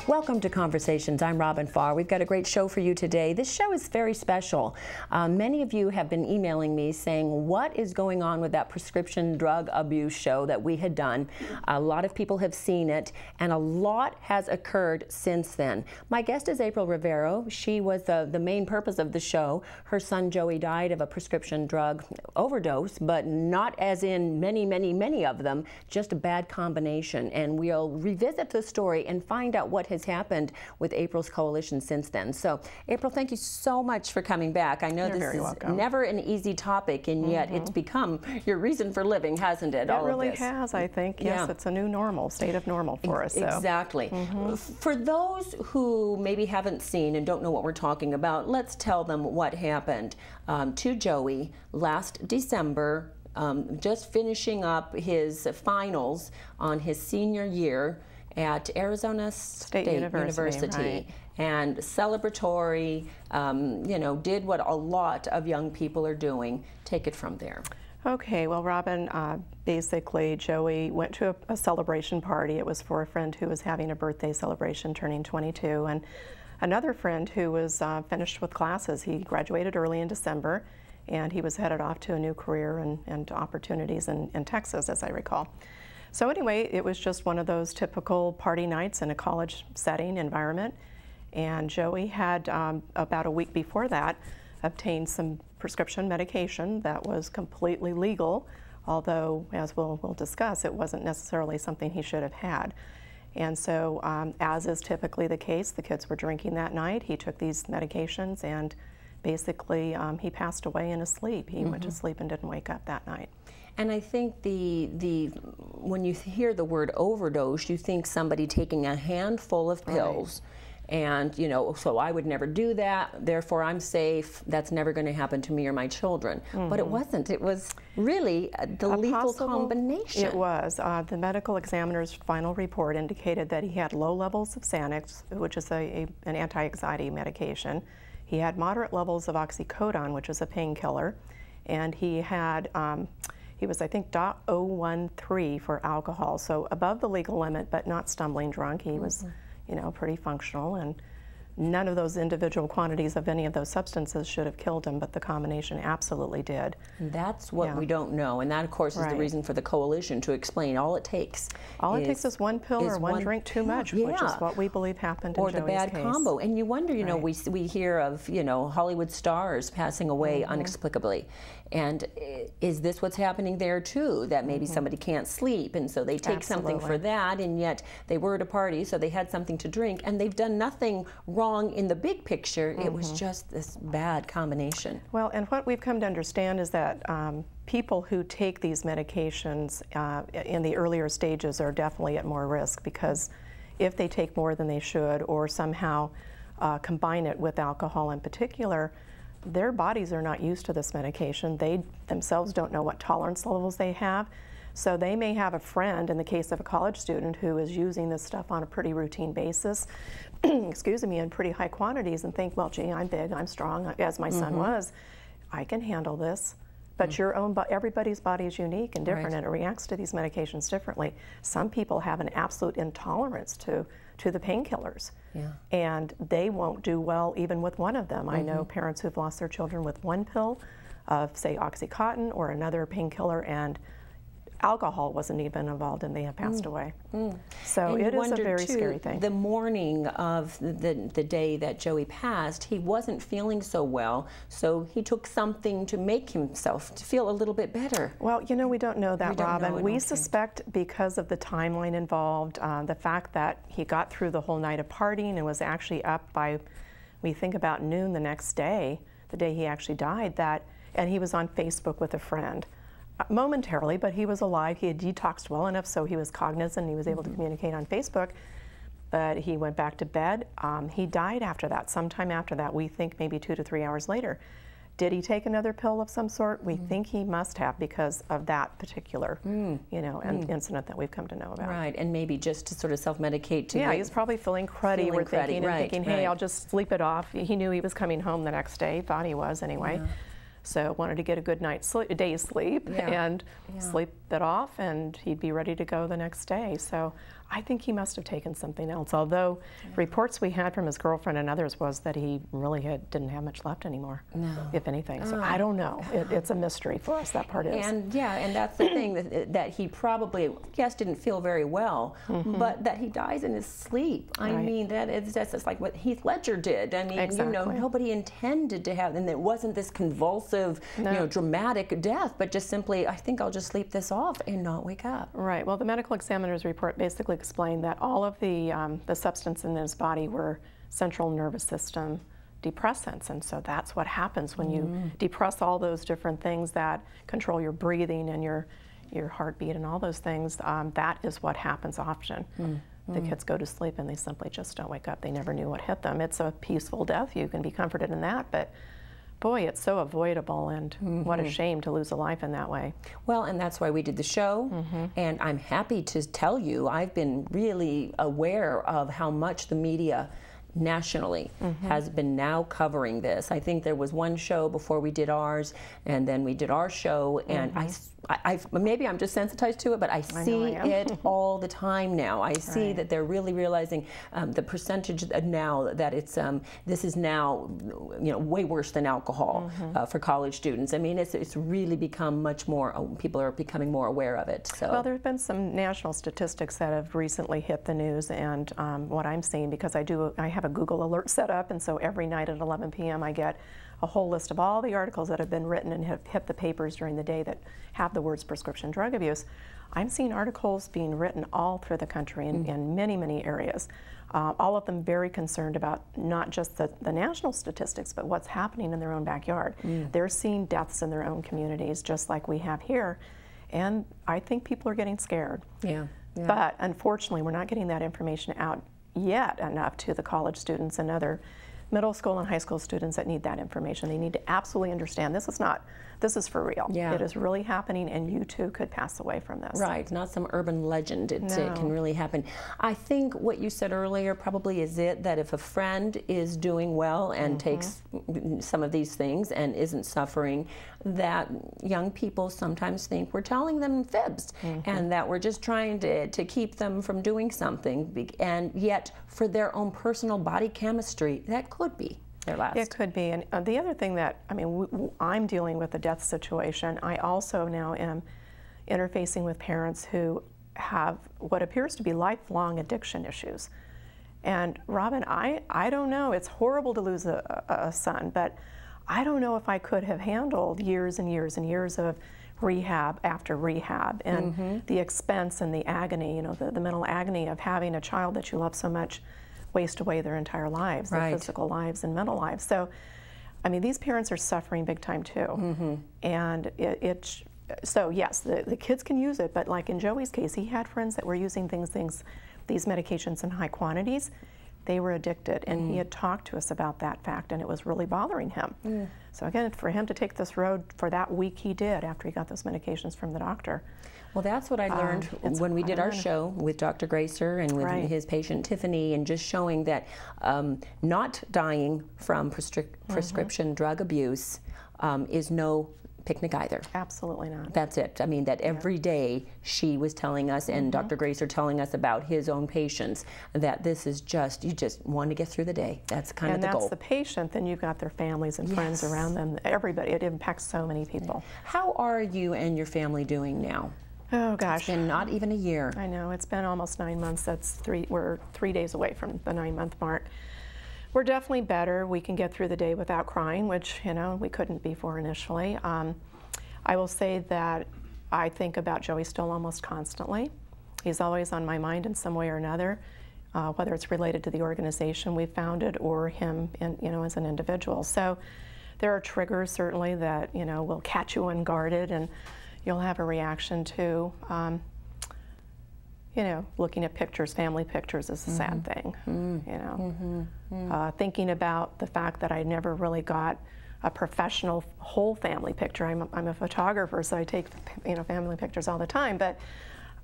Welcome to Conversations. I'm Robin Farr. We've got a great show for you today. This show is very special. Many of you have been emailing me saying, what is going on with that prescription drug abuse show that we had done? A lot of people have seen it, and a lot has occurred since then. My guest is April Rivero. She was the main purpose of the show. Her son Joey died of a prescription drug overdose, but not as in many of them, just a bad combination. And we'll revisit the story and find out what has happened with April's coalition since then. So, April, thank you so much for coming back. I know You're this is welcome. Never an easy topic, and yet it's become your reason for living, hasn't it? It really has, I think. Yes, Yeah. it's a new normal, state of normal for us. So. Exactly. For those who maybe haven't seen and don't know what we're talking about, let's tell them what happened to Joey last December, just finishing up his finals on his senior year at Arizona State University. Right. And celebratory, you know, did what a lot of young people are doing. Take it from there. Okay, well, Robin, basically, Joey went to a celebration party. It was for a friend who was having a birthday celebration, turning 22, and another friend who was finished with classes. He graduated early in December, and he was headed off to a new career and opportunities in Texas, as I recall. So anyway, it was just one of those typical party nights in a college setting environment, and Joey had, about a week before that, obtained some prescription medication that was completely legal, although, as we'll discuss, it wasn't necessarily something he should have had. And so, as is typically the case, the kids were drinking that night. He took these medications, and basically he passed away in his sleep. He went to sleep and didn't wake up that night. And I think when you hear the word overdose, you think somebody taking a handful of pills. Right. And, you know, so I would never do that, therefore I'm safe, that's never going to happen to me or my children. But it wasn't. It was really the lethal combination. It was. The medical examiner's final report indicated that he had low levels of Xanax, which is an anti-anxiety medication. He had moderate levels of oxycodone, which is a painkiller, and he had he was, I think, .013 for alcohol, so above the legal limit, but not stumbling drunk. He was, you know, pretty functional, and none of those individual quantities of any of those substances should have killed him, but the combination absolutely did. And that's what we don't know, and that, of course, is the reason for the coalition to explain all it takes. All it takes is one pill or one drink too much, which is what we believe happened in Joey's case. Or the bad combo. And you wonder, you know, we hear of, you know, Hollywood stars passing away inexplicably. And is this what's happening there too? That maybe somebody can't sleep, and so they take something for that, and yet they were at a party, so they had something to drink, and they've done nothing wrong in the big picture. It was just this bad combination. Well, and what we've come to understand is that people who take these medications in the earlier stages are definitely at more risk, because if they take more than they should, or somehow combine it with alcohol in particular, their bodies are not used to this medication. They themselves don't know what tolerance levels they have. So they may have a friend, in the case of a college student, who is using this stuff on a pretty routine basis, excuse me, in pretty high quantities, and think, well, gee, I'm big, I'm strong, as my son was. I can handle this. But everybody's body is unique and different, and it reacts to these medications differently. Some people have an absolute intolerance to the painkillers, and they won't do well even with one of them. I know parents who've lost their children with one pill of, say, Oxycontin or another painkiller, and alcohol wasn't even involved, and they have passed away. So it is a very scary thing. The morning of the day that Joey passed, he wasn't feeling so well, so he took something to make himself to feel a little bit better. Well, you know, we don't know that, Robin. We suspect, because of the timeline involved, the fact that he got through the whole night of partying and was actually up by, we think, about noon the next day, the day he actually died, and he was on Facebook with a friend. Momentarily, but he was alive. He had detoxed well enough so he was cognizant. He was able to communicate on Facebook, but he went back to bed. He died after that, sometime after that. We think maybe 2 to 3 hours later. Did he take another pill of some sort? We think he must have because of that particular, incident that we've come to know about. Right, and maybe just to sort of self-medicate to. Yeah, he's probably feeling cruddy. We're thinking, thinking, hey, I'll just sleep it off. He knew he was coming home the next day. Thought he was anyway. Yeah. So wanted to get a good night's sleep, a day's sleep, and sleep it off, and he'd be ready to go the next day. So I think he must have taken something else, although reports we had from his girlfriend and others was that he really didn't have much left anymore, if anything. So I don't know. It's a mystery for us, that part is. And and that's the thing, that he probably, didn't feel very well, but that he dies in his sleep. I mean, that's like what Heath Ledger did. I mean, nobody intended to have, and it wasn't this convulsive, dramatic death, but just simply, I think I'll just sleep this off and not wake up. Right. Well, the medical examiner's report basically explained that all of the substance in his body were central nervous system depressants, and so that's what happens when you depress all those different things that control your breathing and your heartbeat and all those things. That is what happens often. The kids go to sleep and they simply just don't wake up. They never knew what hit them. It's a peaceful death. You can be comforted in that, but boy, it's so avoidable, and what a shame to lose a life in that way. Well, and that's why we did the show, and I'm happy to tell you I've been really aware of how much the media nationally has been now covering this. I think there was one show before we did ours, and then we did our show, and maybe I'm just sensitized to it, but I see it all the time now. I see that they're really realizing the percentage now that it's this is now way worse than alcohol for college students. I mean, it's really become much more. People are becoming more aware of it. So well, there have been some national statistics that have recently hit the news, and what I'm seeing, because I have a Google alert set up, and so every night at 11 p.m. I get a whole list of all the articles that have been written and have hit the papers during the day that have the words prescription drug abuse. I'm seeing articles being written all through the country in many, many areas. All of them very concerned about not just the national statistics, but what's happening in their own backyard. They're seeing deaths in their own communities, just like we have here. And I think people are getting scared. But unfortunately, we're not getting that information out yet enough to the college students and other middle school and high school students that need that information. They need to absolutely understand this is for real. It is really happening, and you too could pass away from this. Right, not some urban legend. It can really happen. I think what you said earlier probably is it, that if a friend is doing well and takes some of these things and isn't suffering, that young people sometimes think we're telling them fibs and that we're just trying to keep them from doing something, and yet for their own personal body chemistry, that could be their last. It could be. And the other thing that, I mean, I'm dealing with a death situation. I also now am interfacing with parents who have what appears to be lifelong addiction issues. And Robin, I don't know. It's horrible to lose a son, but I don't know if I could have handled years and years and years of rehab after rehab, and the expense and the agony, the mental agony of having a child that you love so much waste away their entire lives, their physical lives and mental lives. So, I mean, these parents are suffering big time too. And so yes, the kids can use it, but like in Joey's case, he had friends that were using these medications in high quantities. They were addicted, and he had talked to us about that fact, and it was really bothering him. So again, for him to take this road for that week, he did after he got those medications from the doctor. Well, that's what I learned when we did our show with Dr. Gracer and with his patient Tiffany, and just showing that not dying from prescription drug abuse is no picnic either. Absolutely not. That's it. I mean, that every day she was telling us, and Dr. Gracer telling us about his own patients, that this is just, you just want to get through the day. That's kind of the goal. And that's the patient, then you've got their families and friends around them, everybody. It impacts so many people. How are you and your family doing now? Oh gosh. It's been not even a year. I know, it's been almost 9 months. We're 3 days away from the 9-month mark. We're definitely better. We can get through the day without crying, which, we couldn't before initially. I will say that I think about Joey still almost constantly. He's always on my mind in some way or another, whether it's related to the organization we founded or him, as an individual. So there are triggers certainly that, will catch you unguarded, and you'll have a reaction to. Looking at pictures, family pictures is a sad thing, Thinking about the fact that I never really got a professional whole family picture. I'm a photographer, so I take family pictures all the time, but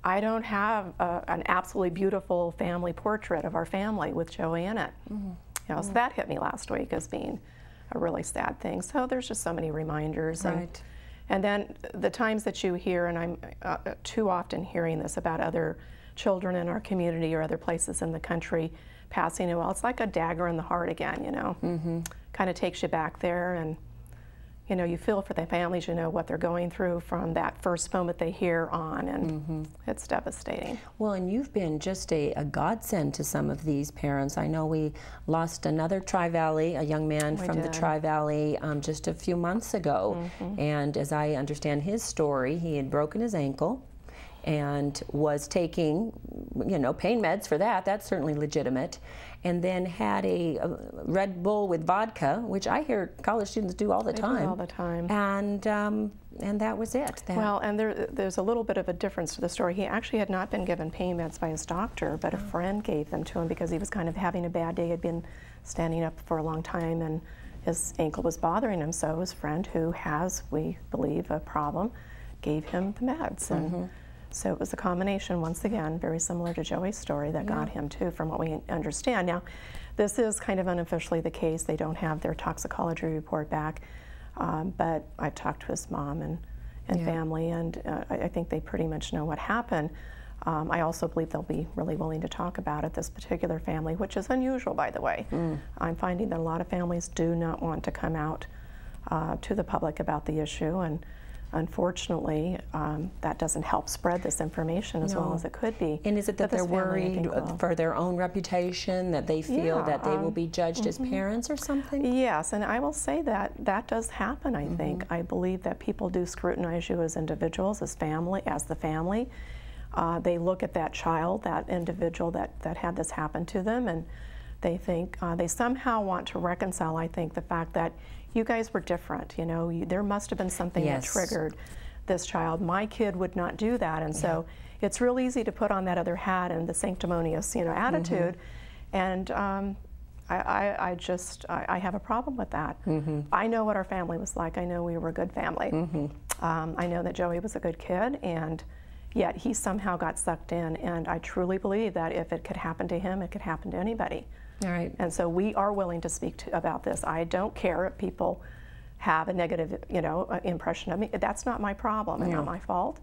I don't have an absolutely beautiful family portrait of our family with Joey in it. So that hit me last week as being a really sad thing. So there's just so many reminders. Right. And then the times that you hear, and I'm too often hearing this about other children in our community or other places in the country passing away, well, it's like a dagger in the heart again, Kind of takes you back there, and you feel for the families, what they're going through from that first moment they hear on, and it's devastating. Well, and you've been just a godsend to some of these parents. I know we lost another Tri-Valley, a young man from the Tri-Valley just a few months ago, and as I understand his story, he had broken his ankle and was taking, pain meds for that. That's certainly legitimate. And then had a Red Bull with vodka, which I hear college students do all the time. Do all the time. And that was it. Well, and there's a little bit of a difference to the story. He actually had not been given pain meds by his doctor, but a friend gave them to him because he was kind of having a bad day. He had been standing up for a long time, and his ankle was bothering him. So his friend, who has, we believe, a problem, gave him the meds. And so it was a combination, once again, very similar to Joey's story, that got him too, from what we understand. Now, this is kind of unofficially the case. They don't have their toxicology report back, but I've talked to his mom and family, and I think they pretty much know what happened. I also believe they'll be really willing to talk about it, this particular family, which is unusual, by the way. I'm finding that a lot of families do not want to come out to the public about the issue, and unfortunately, that doesn't help spread this information as well as it could be. And is it that they're worried for their own reputation, that they feel that they will be judged as parents or something? Yes, and I will say that that does happen, I think. I believe that people do scrutinize you as individuals, as the family. They look at that child, that individual that had this happen to them, and they think, they somehow want to reconcile, I think, the fact that you guys were different, there must have been something that triggered this child. My kid would not do that, and so it's real easy to put on that other hat and the sanctimonious, attitude, and I have a problem with that. I know what our family was like. I know we were a good family. I know that Joey was a good kid, and yet he somehow got sucked in, and I truly believe that if it could happen to him, it could happen to anybody. All right. And so we are willing to speak about this. I don't care if people have a negative, impression of me. That's not my problem and not my fault.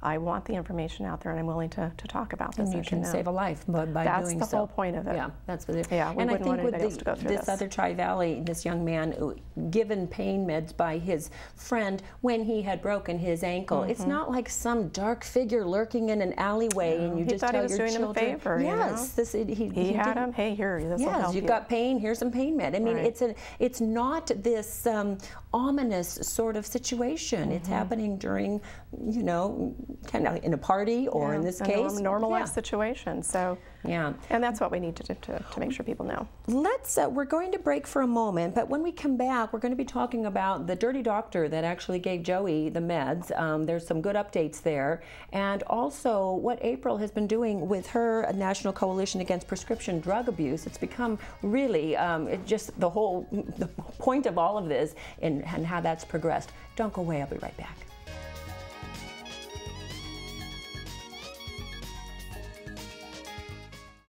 I want the information out there, and I'm willing to talk about this. And you can save a life by doing so. That's the whole point of it. Yeah, that's what it is. Yeah, we wouldn't want anybody else to go through this other Tri-Valley, this young man given pain meds by his friend when he had broken his ankle. It's not like some dark figure lurking in an alleyway and you just tell your children. He thought he was doing him a favor. Yes, he had him. Hey, here, this will help you. You've got pain. Here's some pain med. I mean, it's not this ominous sort of situation. It's happening during, kind of in a party, or in this case, a normal life situation. So, and that's what we need to do to make sure people know. We're going to break for a moment, but when we come back, we're going to be talking about the dirty doctor that actually gave Joey the meds. There's some good updates there, and also what April has been doing with her National Coalition Against Prescription Drug Abuse. It's become really just the point of all of this, and how that's progressed. Don't go away. I'll be right back.